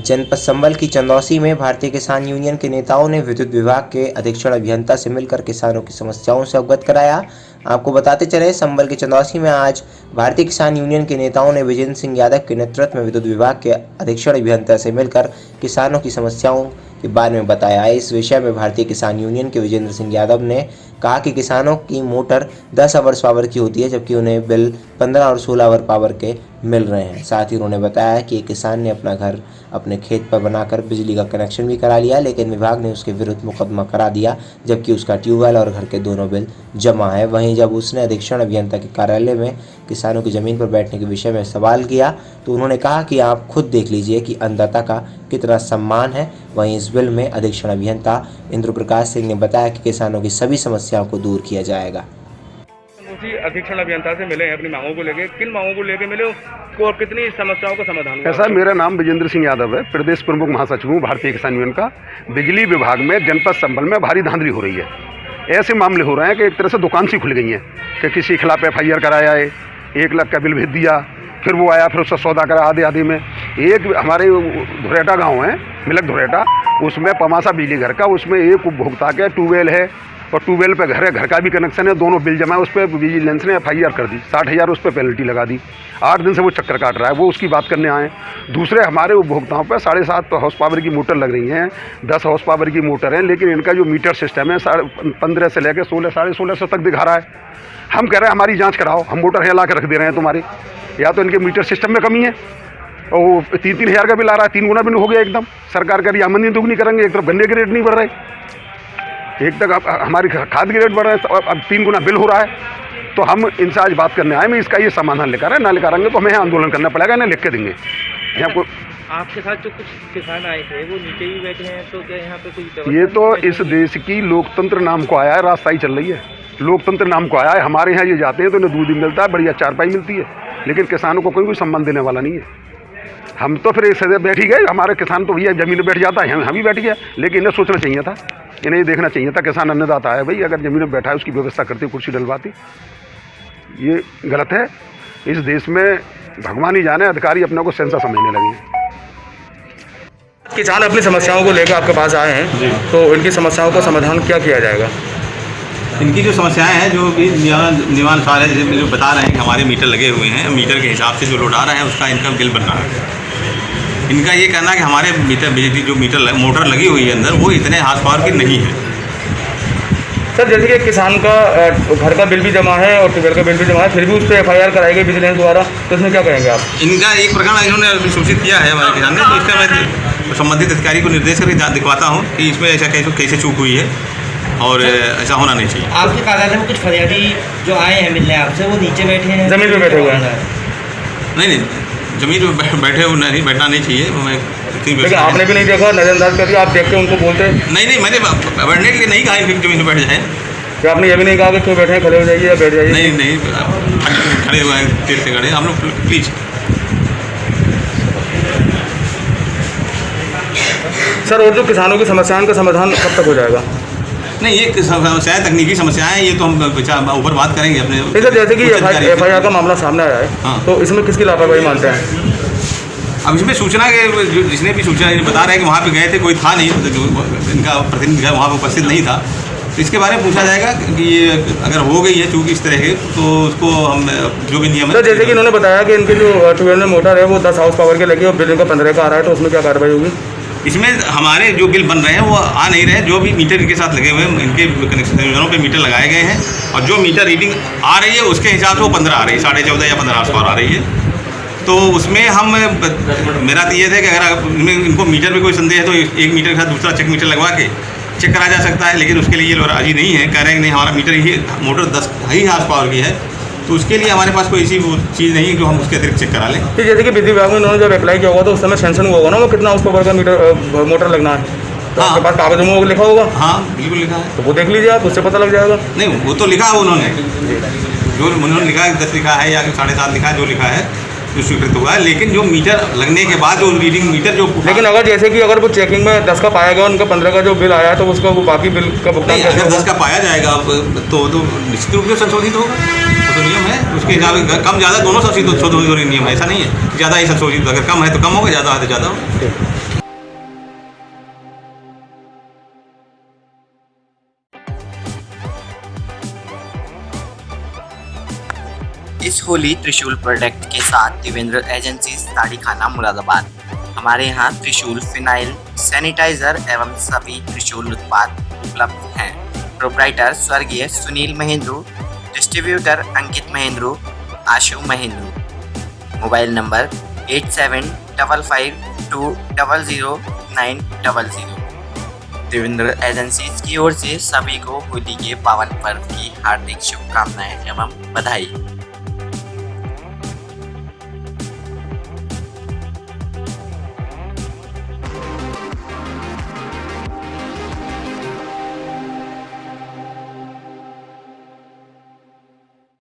जनपद संबल की चंदौसी में भारतीय किसान यूनियन के नेताओं ने विद्युत विभाग के अधीक्षण अभियंता से मिलकर किसानों की समस्याओं से अवगत कराया। आपको बताते चले, संबल के चंदौसी में आज भारतीय किसान यूनियन के नेताओं ने विजेंद्र सिंह यादव के नेतृत्व में विद्युत विभाग के अधीक्षण अभियंता से मिलकर किसानों की समस्याओं के बारे में बताया। इस विषय में भारतीय किसान यूनियन के विजेंद्र सिंह यादव ने कहा कि किसानों की मोटर 10 आवर्स पावर की होती है, जबकि उन्हें बिल 15 और 16 आवर पावर के मिल रहे हैं। साथ ही उन्होंने बताया कि एक किसान ने अपना घर अपने खेत पर बनाकर बिजली का कनेक्शन भी करा लिया, लेकिन विभाग ने उसके विरुद्ध मुकदमा करा दिया, जबकि उसका ट्यूबवेल और घर के दोनों बिल जमा है। वहीं जब उसने अधीक्षण अभियंता के कार्यालय में किसानों की ज़मीन पर बैठने के विषय में सवाल किया तो उन्होंने कहा कि आप खुद देख लीजिए कि अन्नदाता का कितना सम्मान है। वहीं इस बिल में अधीक्षण अभियंता इंद्र प्रकाश सिंह ने बताया कि किसानों की सभी समस्याओं को दूर किया जाएगा। उसी अधीक्षण अभियंता से मिले हैं अपनी मांगों को लेकर। किन मांगों को लेकर मिले और कितनी समस्याओं का समाधान हुआ? ऐसा, मेरा नाम विजेंद्र सिंह यादव है, प्रदेश प्रमुख महासचिव हूँ भारतीय किसान यूनियन का। बिजली विभाग में जनपद संबल में भारी धांधली हो रही है। ऐसे मामले हो रहे हैं कि एक तरह से दुकान सी खुल गई है कि किसी के खिलाफ FIR कराया है, 1 लाख का बिल भेज दिया, फिर वो आया, फिर उसका सौदा करा आधे में। एक हमारे धुरेटा गाँव है, मिलक धुरेटा, उसमें पमासा बिजली घर का, उसमें एक उपभोक्ता के ट्यूबवेल है और ट्यूबवेल पे घर है, घर का भी कनेक्शन है, दोनों बिल जमा है। उस पर विजिलेंस ने FIR कर दी, 60,000 उस पर पेनल्टी लगा दी। 8 दिन से वो चक्कर काट रहा है, वो उसकी बात करने आए। दूसरे हमारे उपभोक्ताओं पर 7.5 हॉर्स पावर की मोटर लग रही हैं, 10 हॉर्स पावर की मोटर है, लेकिन इनका जो मीटर सिस्टम है 15 से लेकर 16, 1650 तक दिखा रहा है। हम कह रहे हैं हमारी जाँच कराओ, हम मोटर हिला के रख दे रहे हैं तुम्हारी, या तो इनके मीटर सिस्टम में कमी है और 3-3 हज़ार का बिल आ रहा है, 3 गुना बिल हो गया एकदम। सरकार कह रही आमदनी दुगनी करेंगे, एक तरफ गन्ने के रेट नहीं बढ़ रहे, एक तक हमारी खाद के रेट बढ़ रहे हैं, अब 3 गुना बिल हो रहा है। तो हम इनसे आज बात करने आए, मैं इसका ये समाधान लेकर आए, ना लेकर आएंगे तो हमें आंदोलन करना पड़ेगा, ना लिख के देंगे। आपको आपके साथ जो कुछ किसान आए थे वो नीचे भी बैठे हैं, तो क्या यहाँ पे कोई? ये तो इस देश की लोकतंत्र नाम को आया है, राजशाही चल रही है, लोकतंत्र नाम को आया है। हमारे यहाँ ये जाते हैं तो इन्हें दूध ही मिलता है, बढ़िया चारपाई मिलती है, लेकिन किसानों को कोई सम्मान देने वाला नहीं है। हम तो फिर एक सदे बैठ ही गए, हमारे किसान तो भैया ज़मीन में बैठ जाता है, हम भी बैठ गया, लेकिन इन्हें सोचना चाहिए था, इन्हें ये देखना चाहिए था किसान अन्नदाता है भाई, अगर ज़मीन में बैठा है उसकी व्यवस्था करती, कुर्सी डलवाती। ये गलत है। इस देश में भगवान ही जाने, अधिकारी अपने को सेंसा समझने लगे हैं। किसान अपनी समस्याओं को लेकर आपके पास आए हैं, तो इनकी समस्याओं का समाधान क्या किया जाएगा? इनकी जो समस्याएं हैं, जो भी नियमानुसार है, जैसे जो बता रहे हैं कि हमारे मीटर लगे हुए हैं, मीटर के हिसाब से जो लोड आ रहा है उसका इनका बिल बन रहा है। इनका ये कहना है कि हमारे मीटर बिजली जो मोटर लगी हुई है अंदर, वो इतने हार्स पावर की नहीं है। सर, जैसे कि किसान का घर का बिल भी जमा है और ट्यूबवेल का बिल भी जमा है, फिर भी उस पर FIR कराई गई विजिलेंस द्वारा, तो इसमें क्या कहेंगे आप? इनका एक प्रकरण इन्होंने सूचित किया है हमारे किसान ने, तो इसका मैं संबंधित अधिकारी को निर्देश करके दिखवाता हूँ कि इसमें ऐसा कैसे चूक हुई है और ऐसा होना नहीं चाहिए। आपके कार्यालय में कुछ फरियादी जो आए हैं मिलने आपसे, वो नीचे बैठे हैं, ज़मीन पे बैठे हुए हैं? नहीं, ज़मीन में बैठे हुए नहीं, बैठना नहीं चाहिए। लेकिन आपने भी नहीं देखा, नज़रअंदाज कर दिया, आप देख के उनको बोलते? नहीं, मैंने बैठने के लिए नहीं कहा कि ज़मीन में बैठ जाए। तो आपने ये भी नहीं कहा कि क्यों बैठे हैं, खड़े हो जाइए या बैठ जाइए? नहीं, खड़े हुए हैं, देर से खड़े हम लोग, प्लीज़। सर, और जो किसानों की समस्याओं का समाधान कब तक हो जाएगा? नहीं, ये समस्याएं तकनीकी समस्याएं, ये तो हम ऊपर बात करेंगे अपने। सर, जैसे कि FIR का मामला सामने आया है, हाँ, तो इसमें किसकी लापरवाही मानते हैं? अब इसमें सूचना के जिसने भी सूचना बता रहे हैं कि वहाँ पे गए थे, कोई था नहीं, इनका प्रतिनिधि वहाँ पर उपस्थित नहीं था, तो इसके बारे में पूछा जाएगा कि ये अगर हो गई है चूँकि इस तरह के, तो उसको हम जो भी नियम है। सर, जैसे कि इन्होंने बताया कि इनकी जो ट्यूबवेल में मोटर है वो 10 हाउस पावर के लगी और बिल इनका 15 का आ रहा है, तो उसमें क्या कार्रवाई होगी? इसमें हमारे जो बिल बन रहे हैं वो आ नहीं रहे, जो भी मीटर इनके साथ लगे हुए हैं, इनके कनेक्शनों पे मीटर लगाए गए हैं, और जो मीटर रीडिंग आ रही है उसके हिसाब से वो 15 आ रही है, 14.5 या 15 आसपास आ रही है। तो उसमें हम, मेरा तो ये था कि अगर इनको मीटर में कोई संदेह है तो एक मीटर के साथ दूसरा चेक मीटर लगवा के चेक करा जा सकता है, लेकिन उसके लिए ये लोग राजी नहीं है, कह रहे हैं कि नहीं, हमारा मीटर ही मोटर 10 ही हार्स पावर की है, तो उसके लिए हमारे पास कोई ऐसी चीज़ नहीं है जो हम उसके अतिरिक्त चेक करा लें। तो जैसे कि बिजली विभाग में उन्होंने जब अप्लाई किया होगा तो उस समय सेंशन हुआ होगा ना, वो कितना हाउस पावर का मोटर लगना है, तो हाँ, आपके पास कागजों में वो लिखा होगा? हाँ, बिल्कुल लिखा है। तो वो देख लीजिए आप, उससे पता लग जाएगा। नहीं, वो तो लिखा है उन्होंने, जो उन्होंने लिखा है 10 लिखा है या 7.5 लिखा है, जो लिखा है जो स्वीकृत हुआ है, लेकिन जो मीटर लगने के बाद जो रीडिंग मीटर जो, लेकिन अगर जैसे कि अगर वो चेकिंग में 10 का पाया गया, उनका 15 का जो बिल आया है, तो उसका वो बाकी बिल का भुगतान अगर 10 का पाया जाएगा तो निश्चित रूप से संशोधित होगा, तो नियम है उसके हिसाब से। कम ज़्यादा दोनों संशोधित नियम है, ऐसा नहीं है ज़्यादा ही संशोधित, अगर कम है तो कम होगा, ज़्यादा है तो ज़्यादा होगा। इस होली त्रिशूल प्रोडक्ट के साथ देवेंद्र एजेंसी साड़ी खाना मुरादाबाद। हमारे यहाँ त्रिशूल, फिनाइल, सैनिटाइजर एवं सभी त्रिशूल उत्पाद उपलब्ध हैं। प्रोप्राइटर स्वर्गीय Sunil Mahendru, distributor Ankit Mahendru, Ashu Mahendru. Mobile number 8755200900। Devendra agencies की ओर से सभी को होली के पावन पर्व की हार्दिक शुभकामनाएं एवं बधाई।